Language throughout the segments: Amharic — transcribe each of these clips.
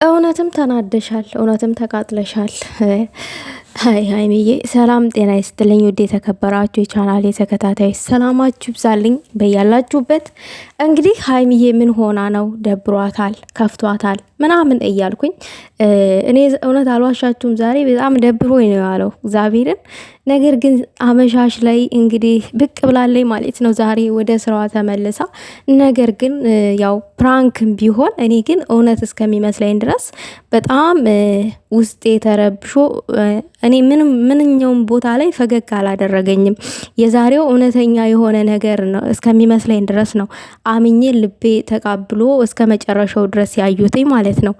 እውነትም ተናደሻል፣ እውነትም ተቃጥለሻል። ሀይ ሀይሚዬ፣ ሰላም ጤና ይስጥልኝ። ውድ የተከበራችሁ የቻናሌ ተከታታይ ሰላማችሁ ይብዛልኝ በያላችሁበት። እንግዲህ ሀይሚዬ ምን ሆና ነው? ደብሯታል፣ ከፍቷታል ምናምን እያልኩኝ እኔ እውነት አልዋሻችሁም፣ ዛሬ በጣም ደብሮኝ ነው ያለው እግዚአብሔርን። ነገር ግን አመሻሽ ላይ እንግዲህ ብቅ ብላለኝ ማለት ነው ዛሬ ወደ ስራዋ ተመልሳ። ነገር ግን ያው ፕራንክም ቢሆን እኔ ግን እውነት እስከሚመስለኝ ድረስ በጣም ውስጤ ተረብሾ እኔ ምንኛውም ቦታ ላይ ፈገግ አላደረገኝም። የዛሬው እውነተኛ የሆነ ነገር ነው እስከሚመስለኝ ድረስ ነው አምኜ ልቤ ተቃብሎ እስከ መጨረሻው ድረስ ያዩትኝ ማለት ነው።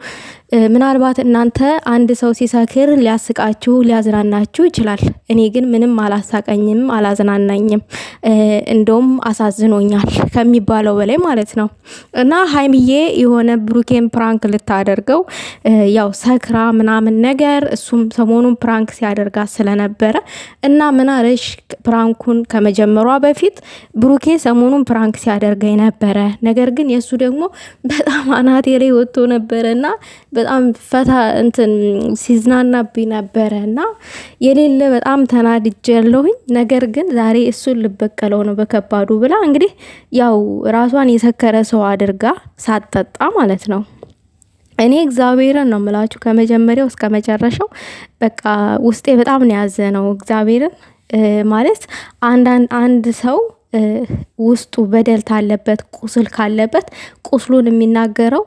ምናልባት እናንተ አንድ ሰው ሲሰክር ሊያስቃችሁ ሊያዝናናችሁ ይችላል። እኔ ግን ምንም አላሳቀኝም፣ አላዝናናኝም። እንደውም አሳዝኖኛል ከሚባለው በላይ ማለት ነው። እና ሀይሚዬ የሆነ ብሩኬን ፕራንክ ልታደርገው ያው ሰክራ ምናምን ነገር እሱም ሰሞኑን ፕራንክ ሲያደርጋት ስለነበረ እና ምናለሽ ፕራንኩን ከመጀመሯ በፊት ብሩኬ ሰሞኑን ፕራንክ ሲያደርገኝ ነበረ። ነገር ግን የእሱ ደግሞ በጣም አናቴ ላይ ወጥቶ ነበረ እና በጣም ፈታ እንትን ሲዝናናብኝ ነበረ እና የሌለ በጣም ተናድጄ ያለሁኝ። ነገር ግን ዛሬ እሱን ልበቀለው ነው በከባዱ ብላ እንግዲህ ያው ራሷን የሰከረ ሰው አድርጋ ሳትጠጣ ማለት ነው። እኔ እግዚአብሔርን ነው የምላችሁ ከመጀመሪያው እስከ መጨረሻው በቃ ውስጤ በጣም ነው ያዘነው። እግዚአብሔርን ማለት አንድ ሰው ውስጡ በደል ካለበት ቁስል ካለበት ቁስሉን የሚናገረው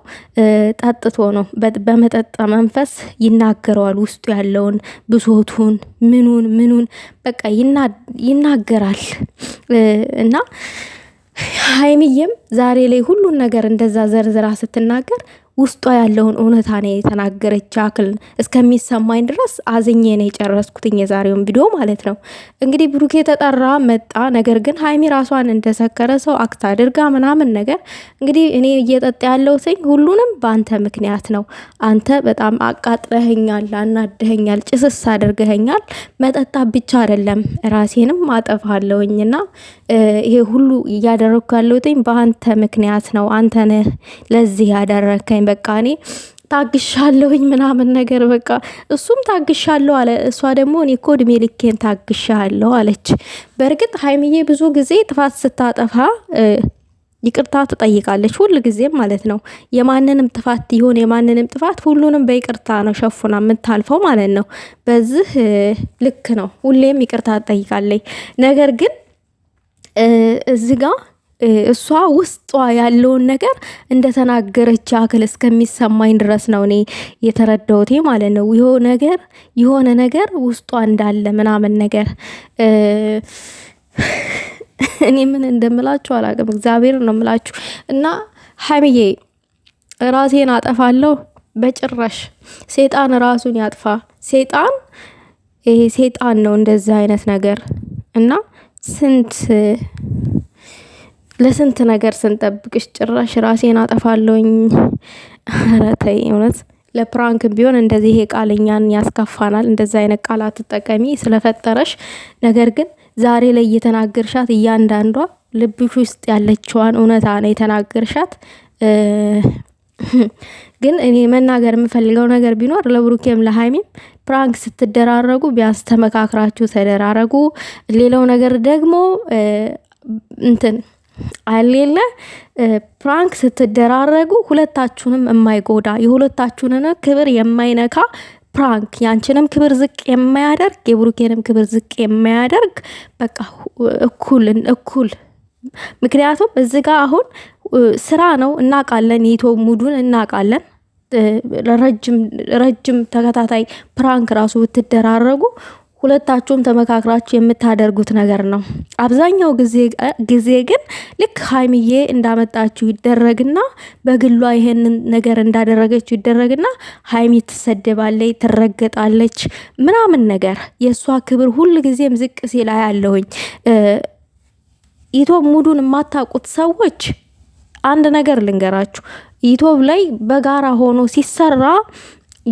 ጠጥቶ ነው። በመጠጥ መንፈስ ይናገረዋል። ውስጡ ያለውን ብሶቱን ምኑን በቃ ይናገራል። እና ሀይሚዬም ዛሬ ላይ ሁሉን ነገር እንደዛ ዘርዝራ ስትናገር ውስጧ ያለውን እውነታ ነው የተናገረች ያክል እስከሚሰማኝ ድረስ አዝኜ ነው የጨረስኩትኝ የዛሬውን ቪዲዮ ማለት ነው። እንግዲህ ብሩኬ ተጠራ መጣ። ነገር ግን ሀይሚ ራሷን እንደሰከረ ሰው አክት አድርጋ ምናምን ነገር እንግዲህ እኔ እየጠጣ ያለው ስኝ ሁሉንም በአንተ ምክንያት ነው። አንተ በጣም አቃጥለኸኛል፣ አናድኸኛል፣ ጭስስ አድርገኸኛል። መጠጣ ብቻ አይደለም ራሴንም አጠፋለሁኝና ይሄ ሁሉ እያደረግኩ ያለሁትኝ በአንተ ምክንያት ነው። አንተ ነህ ለዚህ ያደረከኝ። በቃ እኔ ታግሻለሁኝ ምናምን ነገር በቃ እሱም ታግሻለሁ አለ። እሷ ደግሞ እኔ እኮ እድሜ ልኬን ታግሻለሁ አለች። በእርግጥ ሀይሚዬ ብዙ ጊዜ ጥፋት ስታጠፋ ይቅርታ ትጠይቃለች፣ ሁል ጊዜም ማለት ነው። የማንንም ጥፋት ይሁን የማንንም ጥፋት ሁሉንም በይቅርታ ነው ሸፉና የምታልፈው ማለት ነው። በዚህ ልክ ነው፣ ሁሌም ይቅርታ ትጠይቃለች። ነገር ግን እዚህ ጋር እሷ ውስጧ ያለውን ነገር እንደተናገረች ያክል እስከሚሰማኝ ድረስ ነው እኔ የተረዳሁት ማለት ነው። የሆነ ነገር ውስጧ እንዳለ ምናምን ነገር እኔ ምን እንደምላችሁ አላውቅም። እግዚአብሔር ነው የምላችሁ። እና ሀይሚዬ ራሴን አጠፋለሁ በጭራሽ። ሴጣን ራሱን ያጥፋ። ሴጣን ነው እንደዚህ አይነት ነገር እና ለስንት ነገር ስንጠብቅሽ ጭራሽ ራሴን አጠፋለሁኝ። ኧረ ተይ እውነት ለፕራንክ ቢሆን እንደዚህ ይሄ ቃል እኛን ያስከፋናል። እንደዚህ አይነት ቃል አትጠቀሚ ስለፈጠረሽ። ነገር ግን ዛሬ ላይ እየተናገርሻት እያንዳንዷ ልብሽ ውስጥ ያለችዋን እውነታ ነው የተናገርሻት። ግን እኔ መናገር የምፈልገው ነገር ቢኖር ለብሩኬም ለሀይሚም ፕራንክ ስትደራረጉ ቢያንስ ተመካክራችሁ ተደራረጉ። ሌላው ነገር ደግሞ እንትን አሌለ ፕራንክ ስትደራረጉ ሁለታችሁንም የማይጎዳ የሁለታችሁንን ክብር የማይነካ ፕራንክ፣ ያንቺንም ክብር ዝቅ የማያደርግ የብሩኬንም ክብር ዝቅ የማያደርግ በቃ እኩል። ምክንያቱም እዚህ ጋር አሁን ስራ ነው እናውቃለን፣ የኢትዮ ሙዱን እናውቃለን። ረጅም ተከታታይ ፕራንክ ራሱ ብትደራረጉ ሁለታችሁም ተመካክራችሁ የምታደርጉት ነገር ነው። አብዛኛው ጊዜ ግን ልክ ሀይሚዬ እንዳመጣችሁ ይደረግና በግሏ ይሄንን ነገር እንዳደረገችው ይደረግና ሀይሚ ትሰደባለች፣ ትረገጣለች ምናምን ነገር የእሷ ክብር ሁል ጊዜም ዝቅ ሲል አያለሁኝ። ኢትዮብ ሙዱን የማታውቁት ሰዎች አንድ ነገር ልንገራችሁ። ኢትዮብ ላይ በጋራ ሆኖ ሲሰራ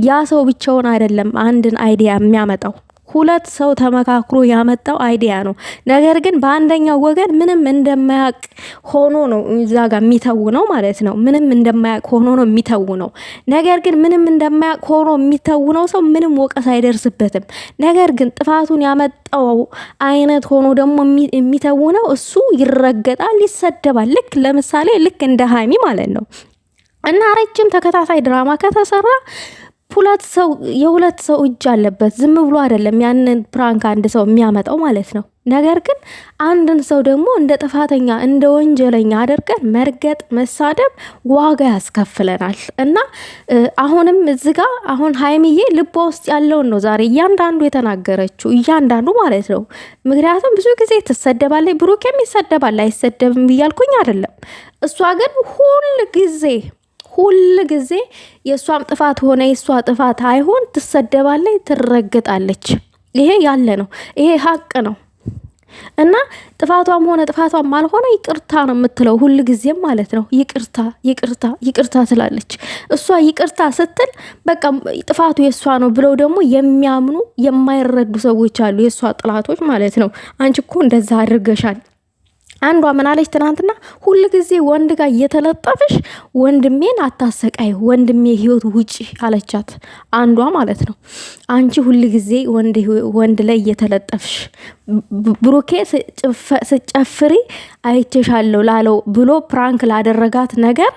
ያ ሰው ብቻውን አይደለም አንድን አይዲያ የሚያመጣው። ሁለት ሰው ተመካክሮ ያመጣው አይዲያ ነው። ነገር ግን በአንደኛው ወገን ምንም እንደማያውቅ ሆኖ ነው እዛ ጋር የሚተውነው ማለት ነው። ምንም እንደማያውቅ ሆኖ ነው የሚተውነው። ነገር ግን ምንም እንደማያውቅ ሆኖ የሚተውነው ሰው ምንም ወቀስ አይደርስበትም። ነገር ግን ጥፋቱን ያመጣው አይነት ሆኖ ደግሞ የሚተውነው እሱ ይረገጣል፣ ይሰደባል። ልክ ለምሳሌ ልክ እንደ ሀይሚ ማለት ነው። እና ረጅም ተከታታይ ድራማ ከተሰራ የሁለት ሰው እጅ አለበት። ዝም ብሎ አይደለም ያንን ፕራንክ አንድ ሰው የሚያመጣው ማለት ነው። ነገር ግን አንድን ሰው ደግሞ እንደ ጥፋተኛ እንደ ወንጀለኛ አድርገን መርገጥ፣ መሳደብ ዋጋ ያስከፍለናል። እና አሁንም እዚህ ጋር አሁን ሀይሚዬ ልቧ ውስጥ ያለውን ነው ዛሬ እያንዳንዱ የተናገረችው እያንዳንዱ ማለት ነው። ምክንያቱም ብዙ ጊዜ ትሰደባለች፣ ብሩኬም ይሰደባል፣ አይሰደብም እያልኩኝ አይደለም። እሷ ግን ሁል ጊዜ የእሷም ጥፋት ሆነ የእሷ ጥፋት አይሆን ትሰደባለች፣ ትረግጣለች። ይሄ ያለ ነው፣ ይሄ ሀቅ ነው። እና ጥፋቷም ሆነ ጥፋቷም አልሆነ ይቅርታ ነው የምትለው ሁል ጊዜም ማለት ነው። ይቅርታ ይቅርታ ይቅርታ ትላለች። እሷ ይቅርታ ስትል በቃ ጥፋቱ የእሷ ነው ብለው ደግሞ የሚያምኑ የማይረዱ ሰዎች አሉ፣ የእሷ ጥላቶች ማለት ነው። አንቺ እኮ እንደዛ አድርገሻል። አንዷ ምን አለች ትናንትና? ሁል ጊዜ ወንድ ጋር እየተለጠፍሽ ወንድሜን አታሰቃይ፣ ወንድሜ ህይወት ውጪ አለቻት አንዷ ማለት ነው። አንቺ ሁል ጊዜ ወንድ ላይ እየተለጠፍሽ ብሩኬ ስጨፍሪ አይቼሻለሁ ላለው ብሎ ፕራንክ ላደረጋት ነገር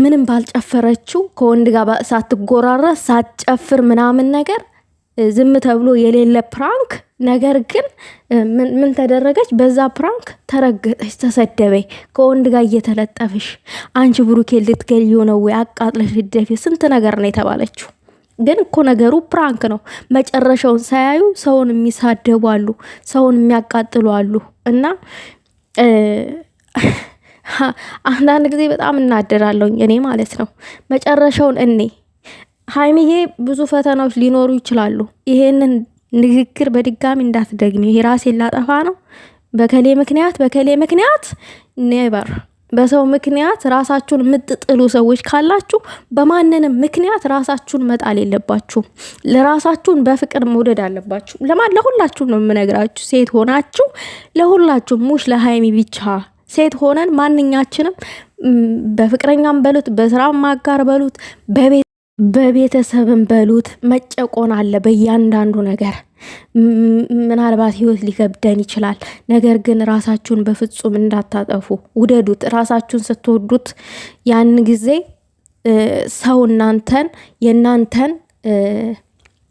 ምንም ባልጨፈረችው ከወንድ ጋር ሳትጎራረስ ሳትጨፍር ምናምን ነገር ዝም ተብሎ የሌለ ፕራንክ ነገር ግን ምን ተደረገች? በዛ ፕራንክ ተረገጠች፣ ተሰደበች። ከወንድ ጋር እየተለጠፍሽ አንቺ ብሩኬ ልትገልዩ ነው ወይ? አቃጥለሽ ልደፊ፣ ስንት ነገር ነው የተባለችው። ግን እኮ ነገሩ ፕራንክ ነው። መጨረሻውን ሳያዩ ሰውን የሚሳደቡ አሉ፣ ሰውን የሚያቃጥሉ አሉ። እና አንዳንድ ጊዜ በጣም እናደዳለሁኝ እኔ ማለት ነው። መጨረሻውን ሀይሚዬ ብዙ ፈተናዎች ሊኖሩ ይችላሉ። ይሄንን ንግግር በድጋሚ እንዳትደግሚ። ይሄ ራሴን ላጠፋ ነው በከሌ ምክንያት ኔቨር። በሰው ምክንያት ራሳችሁን የምትጥሉ ሰዎች ካላችሁ በማንንም ምክንያት ራሳችሁን መጣል የለባችሁም። ለራሳችሁን በፍቅር መውደድ አለባችሁ። ለሁላችሁም ነው የምነግራችሁ። ሴት ሆናችሁ ለሁላችሁም፣ ሙሽ ለሀይሚ ብቻ። ሴት ሆነን ማንኛችንም በፍቅረኛም በሉት፣ በስራም ማጋር በሉት፣ በቤተሰብን በሉት መጨቆን አለ በእያንዳንዱ ነገር። ምናልባት ህይወት ሊከብደን ይችላል። ነገር ግን ራሳችሁን በፍጹም እንዳታጠፉ፣ ውደዱት። ራሳችሁን ስትወዱት ያን ጊዜ ሰው የእናንተን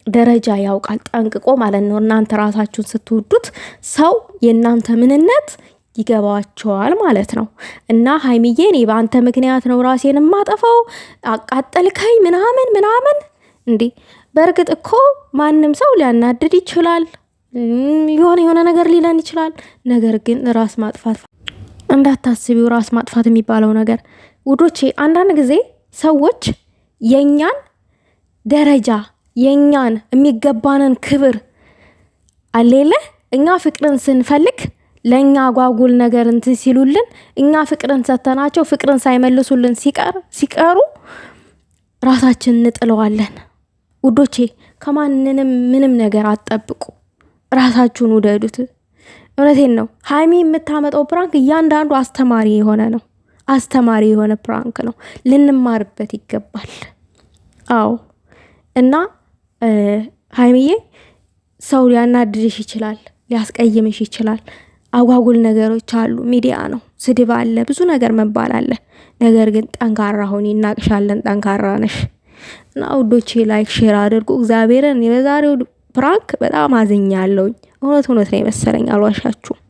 ደረጃ ያውቃል ጠንቅቆ ማለት ነው። እናንተ ራሳችሁን ስትወዱት ሰው የእናንተ ምንነት ይገባቸዋል ማለት ነው። እና ሀይሚዬ እኔ በአንተ ምክንያት ነው ራሴን የማጠፋው፣ አቃጠልከኝ ምናምን እንዴ። በእርግጥ እኮ ማንም ሰው ሊያናድድ ይችላል፣ የሆነ ነገር ሊለን ይችላል። ነገር ግን ራስ ማጥፋት እንዳታስቢው። ራስ ማጥፋት የሚባለው ነገር ውዶቼ፣ አንዳንድ ጊዜ ሰዎች የኛን ደረጃ የኛን የሚገባንን ክብር አሌለ እኛ ፍቅርን ስንፈልግ ለእኛ አጓጉል ነገር እንትን ሲሉልን እኛ ፍቅርን ሰተናቸው ፍቅርን ሳይመልሱልን ሲቀሩ ራሳችን እንጥለዋለን። ውዶቼ ከማንንም ምንም ነገር አትጠብቁ። ራሳችሁን ውደዱት። እውነቴን ነው። ሀይሚ የምታመጣው ፕራንክ እያንዳንዱ አስተማሪ የሆነ ፕራንክ ነው። ልንማርበት ይገባል። አዎ። እና ሀይሚዬ ሰው ሊያናድድሽ ይችላል፣ ሊያስቀይምሽ ይችላል። አጓጉል ነገሮች አሉ፣ ሚዲያ ነው፣ ስድብ አለ፣ ብዙ ነገር መባል አለ። ነገር ግን ጠንካራ ሁኚ፣ እናቅሻለን፣ ጠንካራ ነሽ። እና ውዶቼ ላይክ ሼር አድርጉ። እግዚአብሔርን የበዛሬው ፕራንክ በጣም አዝኛለሁኝ። እውነት ነው የመሰለኝ፣ አልዋሻችሁም።